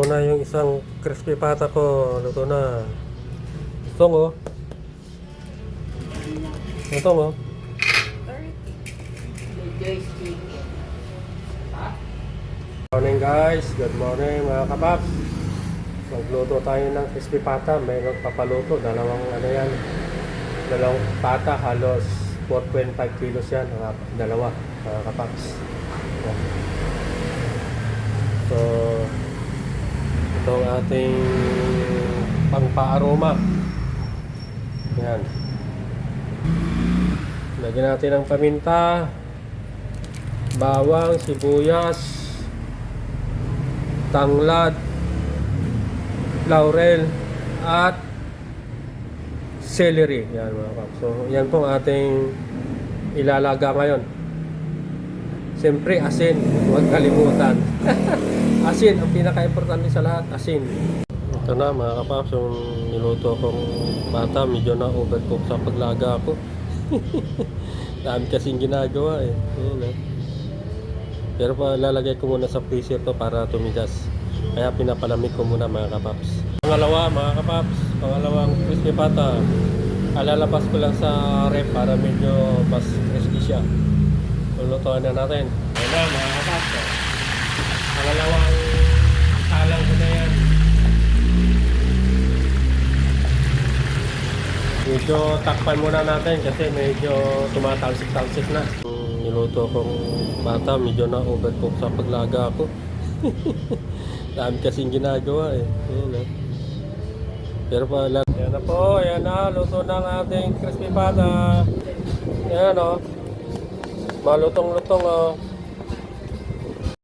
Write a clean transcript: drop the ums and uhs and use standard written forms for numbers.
na yung isang crispy pata ko. Luto na. Itong oh. Itong oh. Good morning guys. Good morning mga kapaps. Magluto tayo ng crispy pata. Mayroon papaluto. Dalawang ano yan. Dalawang pata. Halos 4.5 kilos yan. Dalawa mga kapaps. Yan. So ito ang ating pangpa-aroma. Yan. Lagyan natin ng paminta, bawang, sibuyas, tanglad, laurel, at celery. Yan mga kapaps. So yan po ang ating ilalaga ngayon. Siyempre asin, huwag kalimutan. Asin, ang pinaka-importante sa lahat, asin. Ito na mga kapaps, yung niluto kong pata, medyo na overcook sa paglaga ko. Dami kasing ginagawa eh. Ayan, eh. Pero pa lalagay ko muna sa freezer to para tumigas. Kaya pinapalamig ko muna mga kapaps. Pangalawa mga kapaps, pangalawang crispy pata. Alalabas ko lang sa ref para medyo mas crispy siya. Lulutuan na natin. Ayan na mga kapaps. Pangalawang salang ko na yan. Medyo takpan muna natin kasi medyo tumatalsik-talsik na. Niluto kong bata, medyo na overcook sa paglaga ko. Dami kasing ginagawa eh. Ayan, eh. Pero pala, ayan na po, ayan na, luto na ang ating crispy pata. Ayan o. Malutong-lutong o.